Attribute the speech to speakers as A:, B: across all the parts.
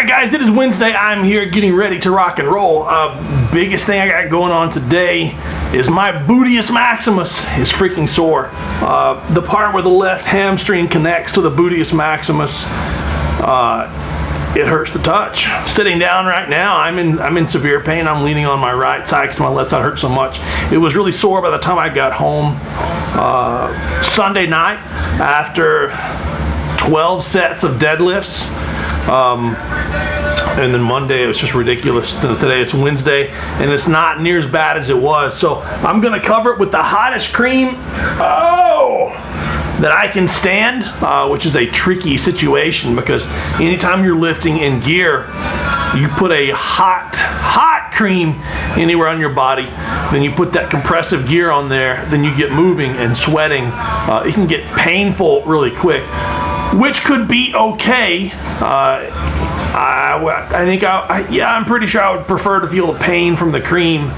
A: Alright guys, it is Wednesday. I'm here getting ready to rock and roll. Biggest thing I got going on today is my gluteus maximus is freaking sore. The part where the left hamstring connects to the gluteus maximus, it hurts to touch. Sitting down right now, I'm in severe pain. I'm leaning on my right side because my left side hurts so much. It was really sore by the time I got home Sunday night after 12 sets of deadlifts. And then Monday it was just ridiculous. Today it's Wednesday and it's not near as bad as it was. So I'm gonna cover it with the hottest cream that I can stand, which is a tricky situation because anytime you're lifting in gear, you put a hot cream anywhere on your body, then you put that compressive gear on there, then you get moving and sweating. It can get painful really quick, which could be okay. I'm pretty sure I would prefer to feel the pain from the cream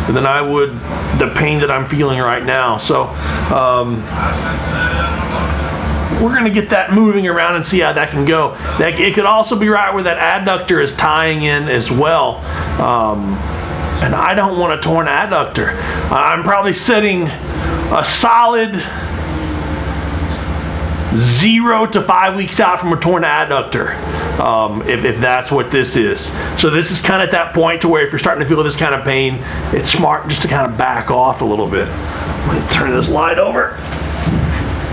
A: than I would the pain that I'm feeling right now. So we're gonna get that moving around and see how that can go. It could also be right where that adductor is tying in as well. And I don't want a torn adductor. I'm probably setting a solid 0 to 5 weeks out from a torn adductor, if that's what this is. So this is kind of at that point to where if you're starting to feel this kind of pain, it's smart just to kind of back off a little bit. Let me turn this light over.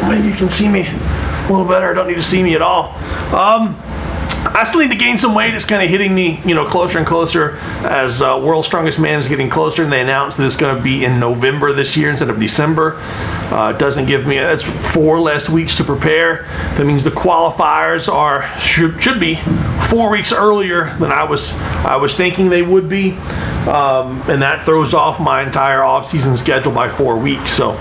A: Maybe you can see me a little better. I don't need to see me at all. I still need to gain some weight. It's kind of hitting me, closer and closer as World's Strongest Man is getting closer, and they announced that it's going to be in November this year instead of December. It doesn't give me, that's 4 less weeks to prepare. That means the qualifiers should be 4 weeks earlier than I was thinking they would be, and that throws off my entire off-season schedule by 4 weeks. So.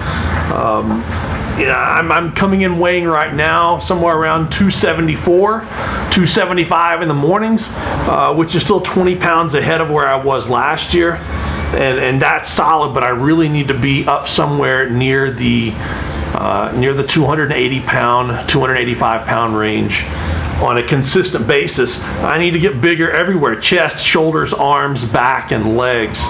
A: I'm coming in weighing right now somewhere around 274, 275 in the mornings, which is still 20 pounds ahead of where I was last year, and that's solid. But I really need to be up somewhere near the 280 pound, 285 pound range on a consistent basis. I need to get bigger everywhere: chest, shoulders, arms, back, and legs.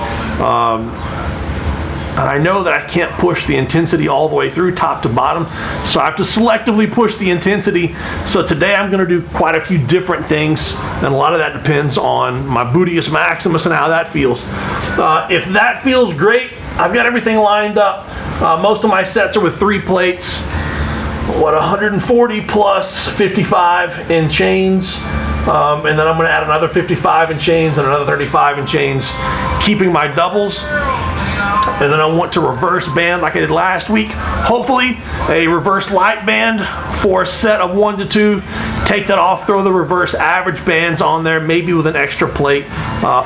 A: I know that I can't push the intensity all the way through top to bottom, so I have to selectively push the intensity. So today I'm going to do quite a few different things, and a lot of that depends on my gluteus maximus and how that feels. If that feels great, I've got everything lined up. Most of my sets are with 3 plates, 140 plus 55 in chains. And then I'm going to add another 55 in chains and another 35 in chains, keeping my doubles. And then I want to reverse band like I did last week. Hopefully a reverse light band for a set of 1 to 2. Take that off, throw the reverse average bands on there, maybe with an extra plate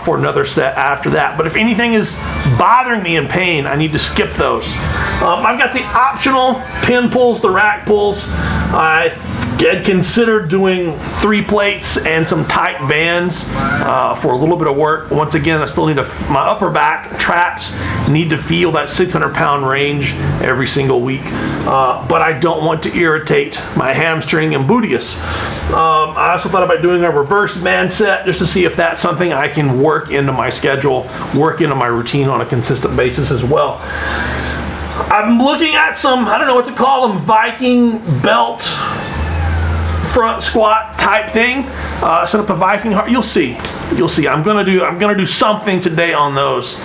A: for another set after that. But if anything is bothering me in pain, I need to skip those. I've got the optional pin pulls, the rack pulls. I had considered doing 3 plates and some tight bands for a little bit of work. Once again, I still need my upper back traps need to feel that 600 pound range every single week, but I don't want to irritate my hamstring and gluteus. I also thought about doing a reverse band set just to see if that's something I can work into my schedule, work into my routine on a consistent basis as well. I'm looking at some, I don't know what to call them, Viking belt front squat type thing. Set up the Viking heart. You'll see. I'm gonna do something today on those.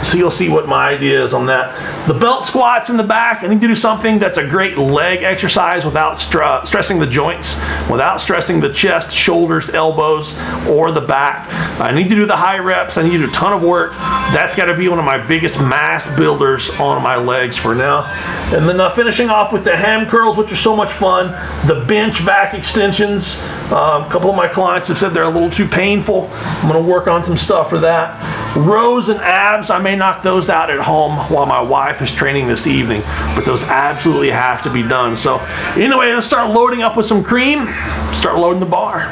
A: So you'll see what my idea is on that. The belt squats in the back, I need to do something that's a great leg exercise without stressing the joints, without stressing the chest, shoulders, elbows, or the back. I need to do the high reps. I need to do a ton of work. That's got to be one of my biggest mass builders on my legs for now. And then finishing off with the ham curls, which are so much fun. The bench back extensions. A couple of my clients have said they're a little too painful. I'm going to work on some stuff for that. Rows and abs, I may knock those out at home while my wife is training this evening, but those absolutely have to be done. So anyway, let's start loading up with some cream, start loading the bar.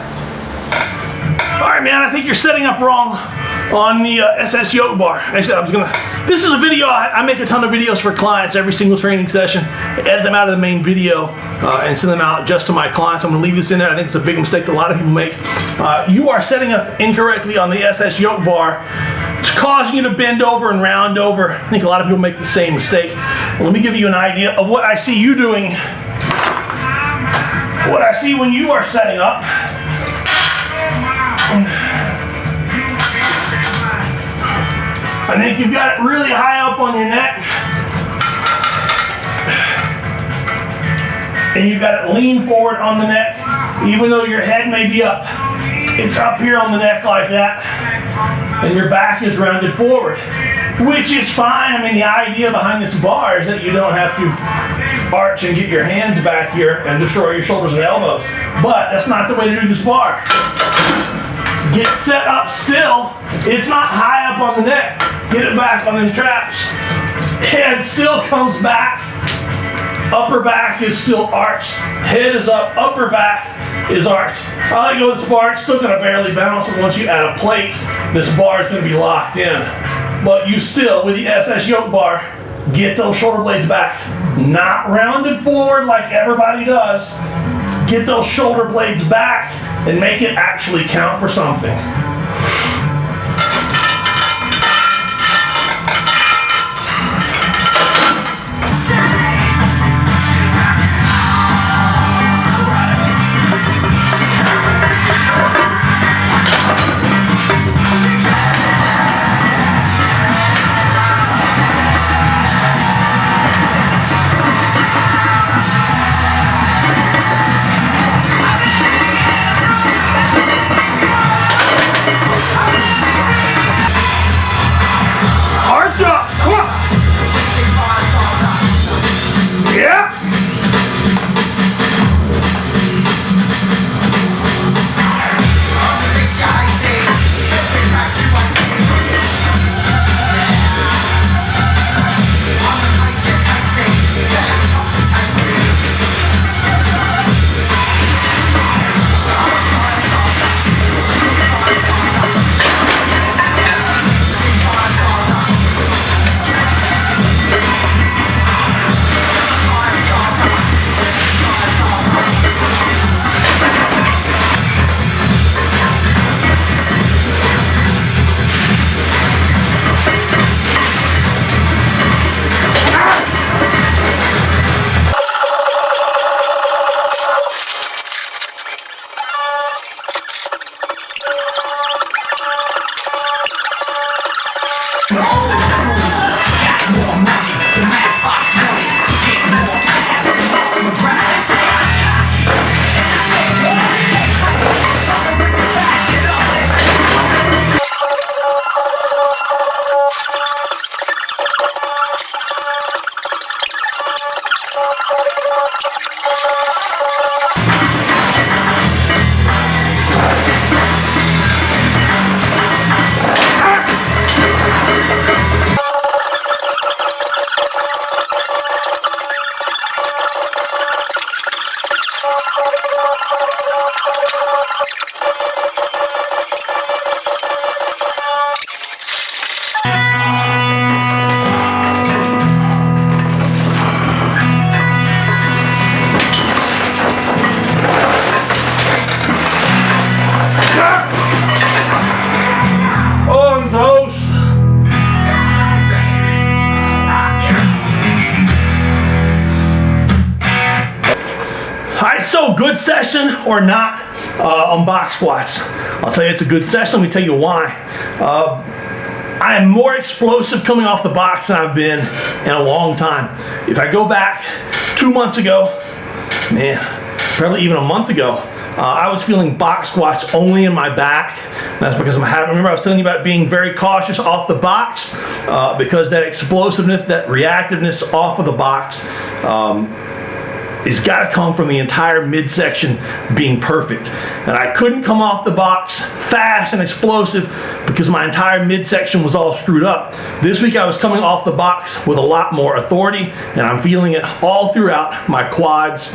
A: All right, man, I think you're setting up wrong on the SS yoke bar. Actually, this is a video, I make a ton of videos for clients every single training session, edit them out of the main video, and send them out just to my clients. I'm gonna leave this in there. I think it's a big mistake that a lot of people make. You are setting up incorrectly on the SS yoke bar. It's causing you to bend over and round over. I think a lot of people make the same mistake. Well, let me give you an idea of what I see you doing. What I see when you are setting up. I think you've got it really high up on your neck. And you've got it lean forward on the neck, even though your head may be up. It's up here on the neck like that. And your back is rounded forward, which is fine. I mean, the idea behind this bar is that you don't have to arch and get your hands back here and destroy your shoulders and elbows. But that's not the way to do this bar. Get set up still. It's not high up on the neck. Get it back on them traps. Head still comes back. Upper back is still arched. Head is up. Upper back is arched. I like to go with this bar. It's still going to barely bounce, but once you add a plate, this bar is going to be locked in. But you still, with the SS yoke bar, get those shoulder blades back. Not rounded forward like everybody does. Get those shoulder blades back and make it actually count for something. So good session or not on box squats? I'll tell you it's a good session. Let me tell you why. I am more explosive coming off the box than I've been in a long time. If I go back 2 months ago, man, probably even a month ago, I was feeling box squats only in my back. That's because remember I was telling you about being very cautious off the box because that explosiveness, that reactiveness off of the box, it's got to come from the entire midsection being perfect. And I couldn't come off the box fast and explosive because my entire midsection was all screwed up. This week I was coming off the box with a lot more authority, and I'm feeling it all throughout my quads,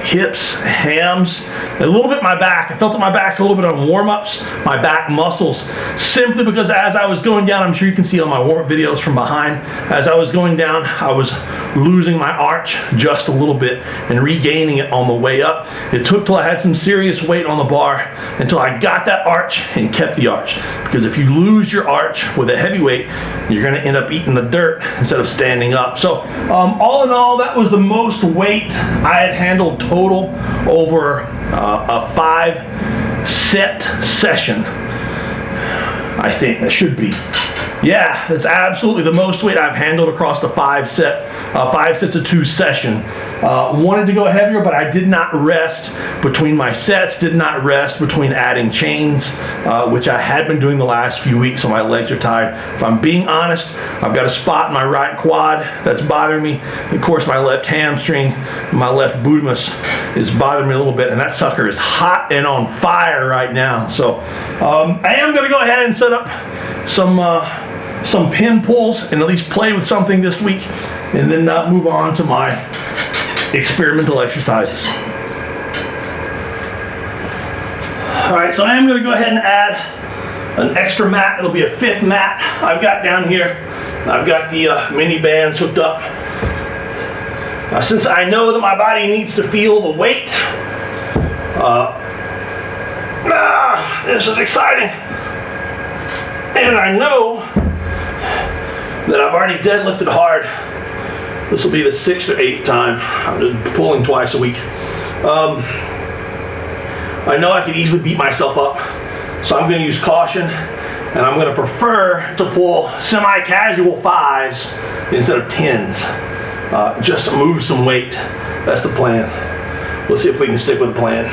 A: hips, hams, a little bit my back. I felt it in my back a little bit on warm-ups, my back muscles, simply because as I was going down, I'm sure you can see on my warm-up videos from behind, as I was going down, I was losing my arch just a little bit and regaining it on the way up. It took till I had some serious weight on the bar until I got that arch and kept the arch. Because if you lose your arch with a heavy weight, you're going to end up eating the dirt instead of standing up. So all in all, that was the most weight I had handled total over a 5-set session. I think that should be. Yeah, that's absolutely the most weight I've handled across the 5 sets of 2 session. Wanted to go heavier, but I did not rest between my sets, did not rest between adding chains, which I had been doing the last few weeks, so my legs are tired. If I'm being honest, I've got a spot in my right quad that's bothering me. Of course, my left hamstring, my left gluteus is bothering me a little bit, and that sucker is hot and on fire right now. So I am going to go ahead and set up some pin pulls and at least play with something this week, and then move on to my experimental exercises. All right, so I am going to go ahead and add an extra mat. It'll be a 5th mat I've got down here. I've got the mini bands hooked up. Since I know that my body needs to feel the weight, this is exciting. And I know that I've already deadlifted hard. This will be the 6th or 8th time. I'm just pulling twice a week. I know I could easily beat myself up, so I'm going to use caution, and I'm going to prefer to pull semi-casual 5s instead of 10s, just to move some weight. That's the plan. Let's see if we can stick with the plan.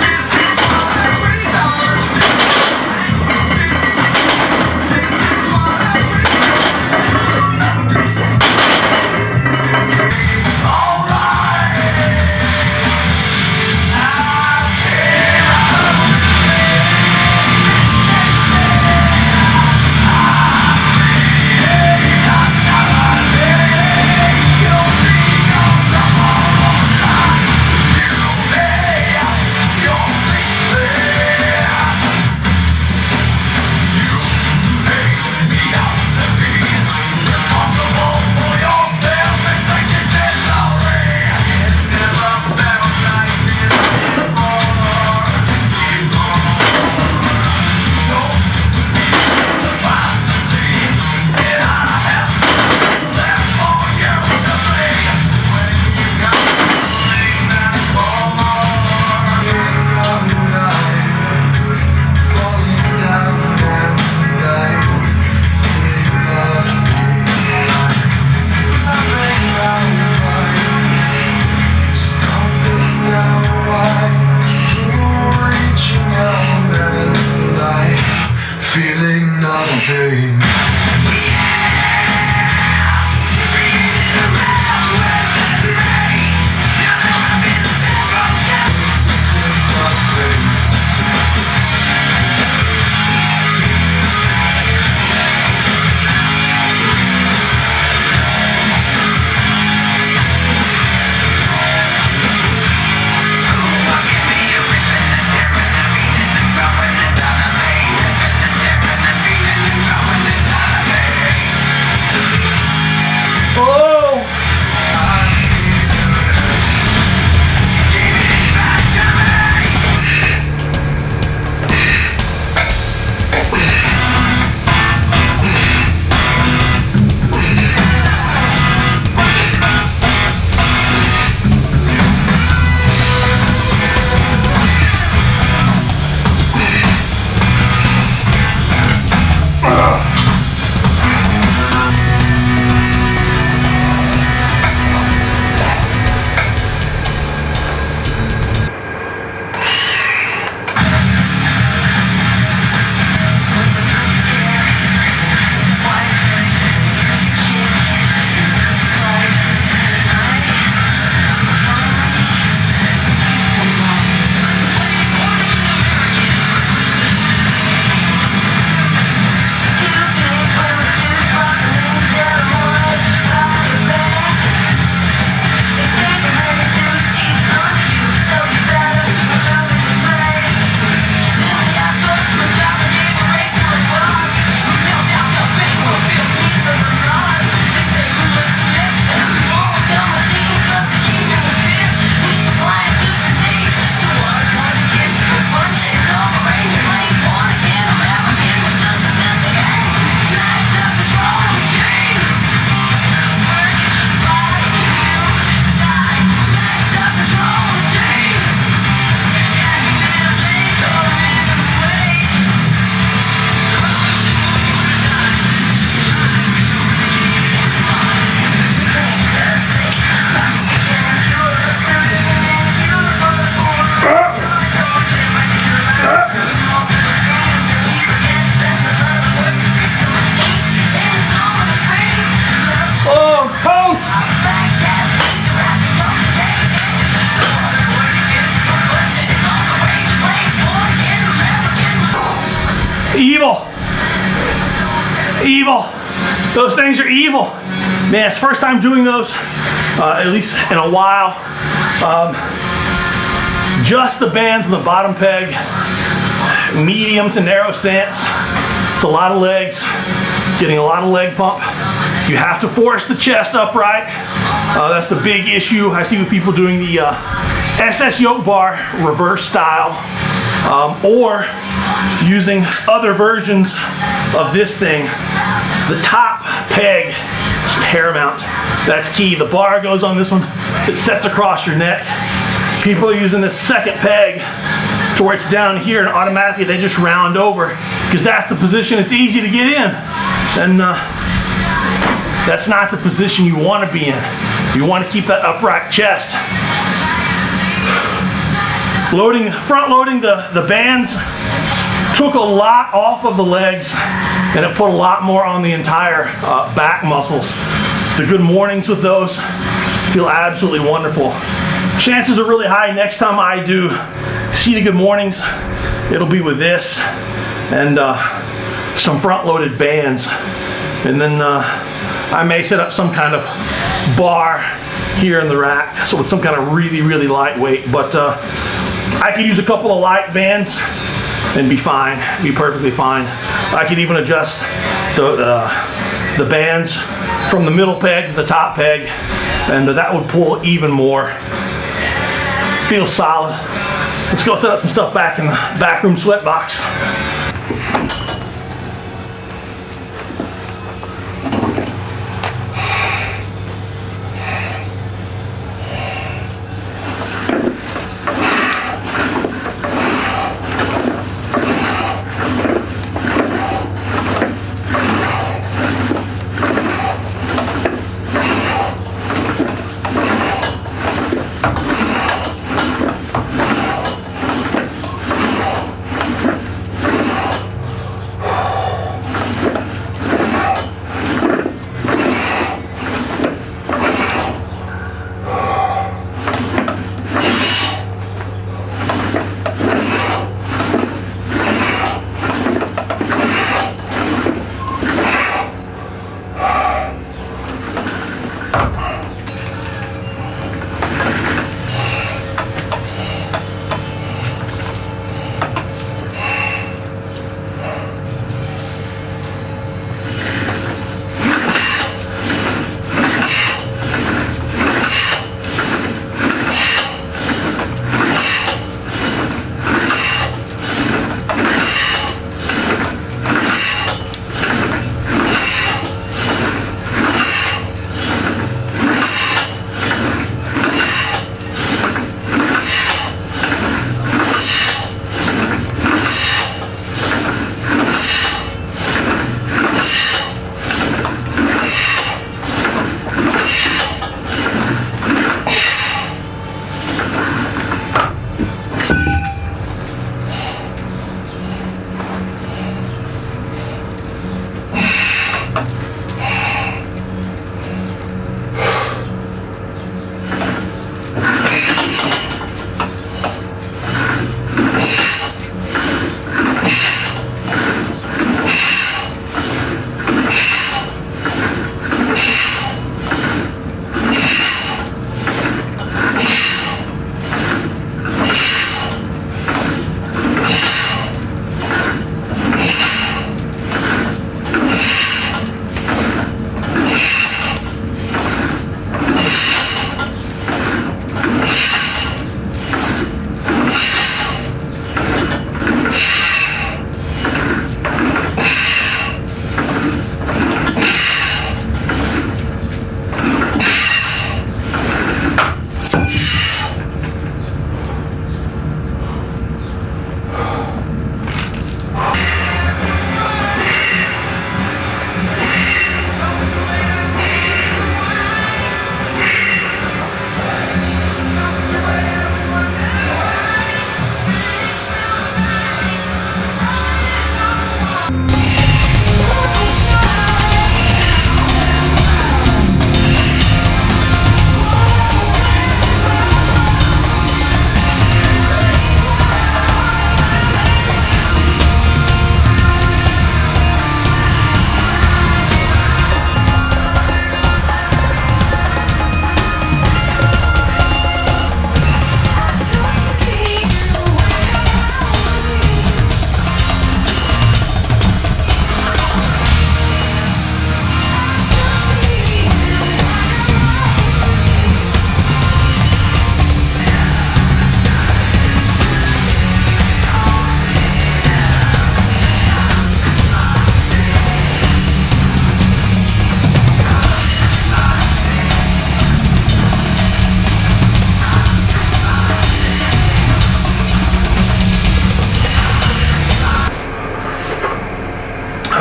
B: This
A: Evil. Those things are evil. Man, it's the first time doing those, at least in a while. Just the bands in the bottom peg, medium to narrow stance. It's a lot of legs, getting a lot of leg pump. You have to force the chest upright. That's the big issue I see with people doing the SS yoke bar reverse style, or using other versions of this thing. The top peg is paramount. That's key. The bar goes on this one. It sets across your neck. People are using this second peg to where it's down here, and automatically they just round over because that's the position it's easy to get in. And that's not the position you want to be in. You want to keep that upright chest. Front loading the bands took a lot off of the legs, and it put a lot more on the entire back muscles. The good mornings with those feel absolutely wonderful. Chances are really high next time I do seated good mornings, it'll be with this and some front loaded bands. And then I may set up some kind of bar here in the rack, so with some kind of really, really lightweight, but I could use a couple of light bands and be fine, be perfectly fine. I could even adjust the bands from the middle peg to the top peg, and that would pull even more. Feels solid. Let's go set up some stuff back in the back room sweat box.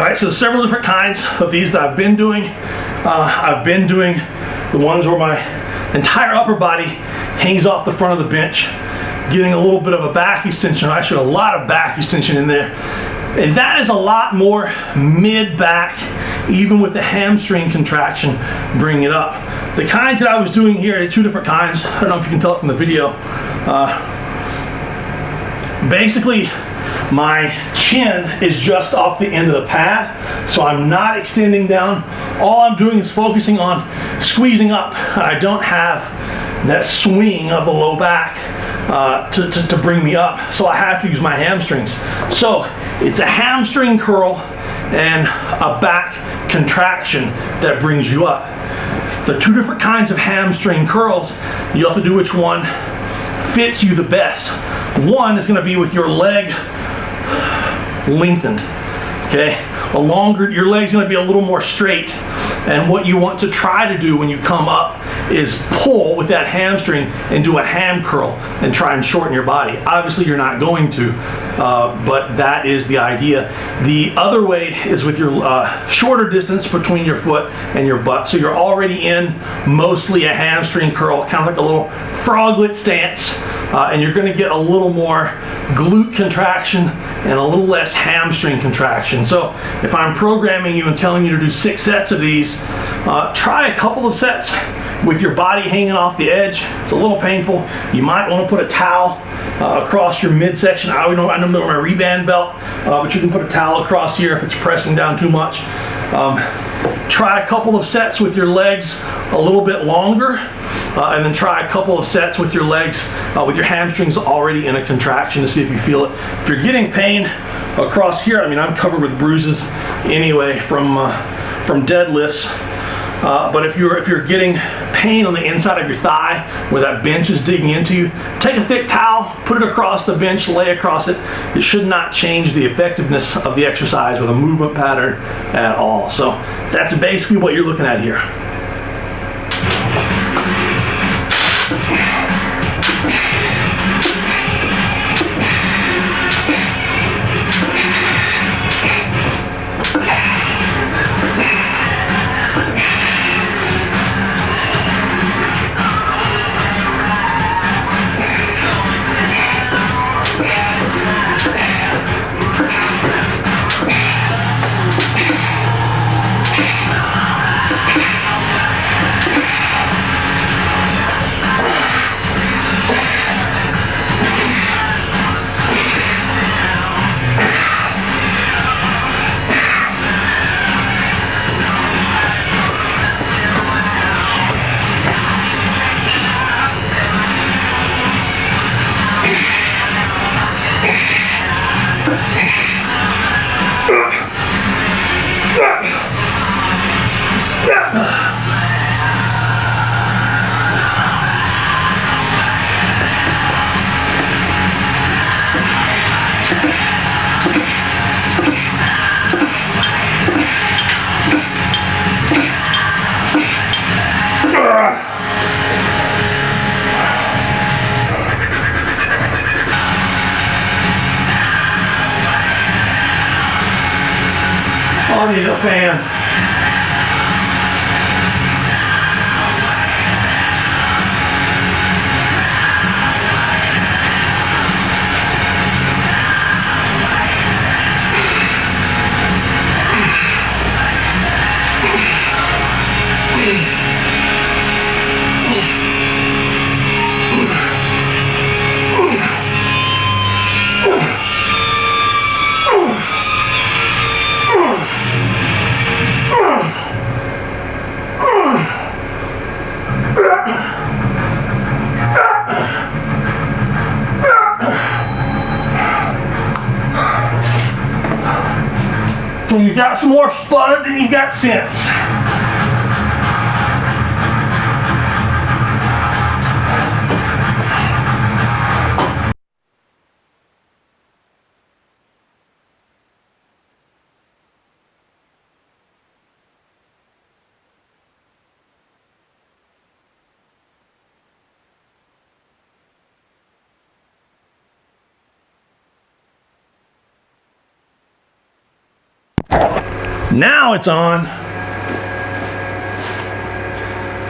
A: right, so several different kinds of these that I've been doing. I've been doing the ones where my entire upper body hangs off the front of the bench, getting a little bit of a back extension, actually a lot of back extension in there. And that is a lot more mid-back, even with the hamstring contraction, bring it up. The kinds that I was doing here are two different kinds. I don't know if you can tell it from the video. Basically, my chin is just off the end of the pad, so I'm not extending down. All I'm doing is focusing on squeezing up. I don't have that swing of the low back to bring me up, so I have to use my hamstrings. So it's a hamstring curl and a back contraction that brings you up. The two different kinds of hamstring curls, you have to do which one fits you the best. One is going to be with your leg lengthened, okay? A longer, your leg's going to be a little more straight, and what you want to try to do when you come up is pull with that hamstring and do a ham curl and try and shorten your body. Obviously you're not going to, but that is the idea. The other way is with your shorter distance between your foot and your butt, so you're already in mostly a hamstring curl, kind of like a little froglet stance, and you're going to get a little more glute contraction and a little less hamstring contraction. So if I'm programming you and telling you to do 6 sets of these, try a couple of sets with your body hanging off the edge. It's a little painful. You might want to put a towel across your midsection. I know my reband belt, but you can put a towel across here if it's pressing down too much. Try a couple of sets with your legs a little bit longer, and then try a couple of sets with your legs with your hamstrings already in a contraction to see if you feel it. If you're getting pain across here, I mean, I'm covered with bruises anyway from deadlifts. But if you're getting pain on the inside of your thigh where that bench is digging into you, take a thick towel, put it across the bench, lay across it. It should not change the effectiveness of the exercise or the movement pattern at all. So that's basically what you're looking at here. I need a fan. So you got some more spud than you got sense. Now it's on.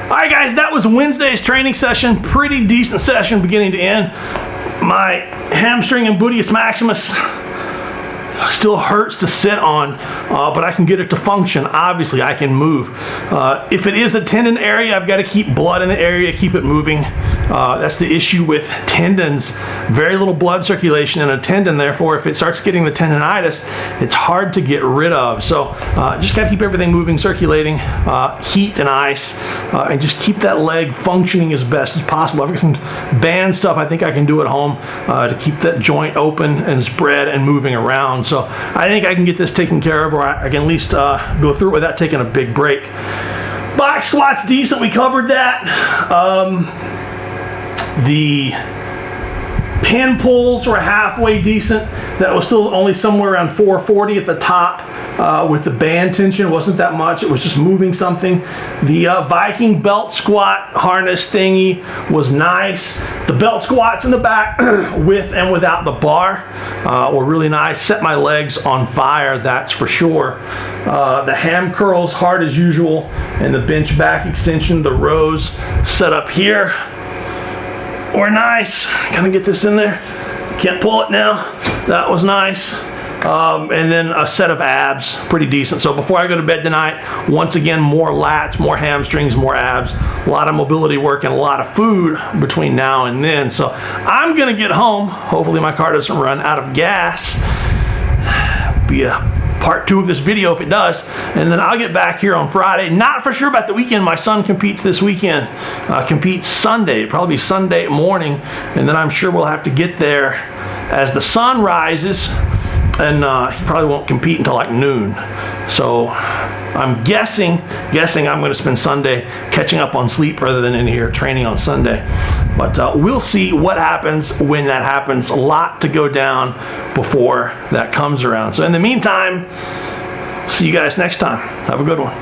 A: All right, guys, that was Wednesday's training session. Pretty decent session beginning to end. My hamstring and gluteus maximus still hurts to sit on, but I can get it to function. Obviously, I can move. If it is a tendon area, I've got to keep blood in the area, keep it moving. That's the issue with tendons. Very little blood circulation in a tendon, therefore, if it starts getting the tendonitis, it's hard to get rid of. So just got to keep everything moving, circulating, heat and ice, and just keep that leg functioning as best as possible. I've got some band stuff I think I can do at home to keep that joint open and spread and moving around. So I think I can get this taken care of, or I can at least go through it without taking a big break. Box squat's decent, we covered that. The pin pulls were halfway decent. That was still only somewhere around 440 at the top. With the band tension, it wasn't that much. It was just moving something. The Viking belt squat harness thingy was nice. The belt squats in the back with and without the bar were really nice. Set my legs on fire, that's for sure. The ham curls, hard as usual, and the bench back extension, the rows set up here were nice. Gonna get this in there. Can't pull it now. That was nice. And then a set of abs, pretty decent. So before I go to bed tonight, once again, more lats, more hamstrings, more abs, a lot of mobility work, and a lot of food between now and then. So I'm gonna get home. Hopefully my car doesn't run out of gas. Be a part 2 of this video if it does, and then I'll get back here on Friday. Not for sure about the weekend. My son competes this weekend, competes Sunday, probably Sunday morning, and then I'm sure we'll have to get there as the sun rises, and he probably won't compete until like noon. So I'm guessing I'm going to spend Sunday catching up on sleep rather than in here training on Sunday. But we'll see what happens when that happens. A lot to go down before that comes around. So in the meantime, see you guys next time. Have a good one.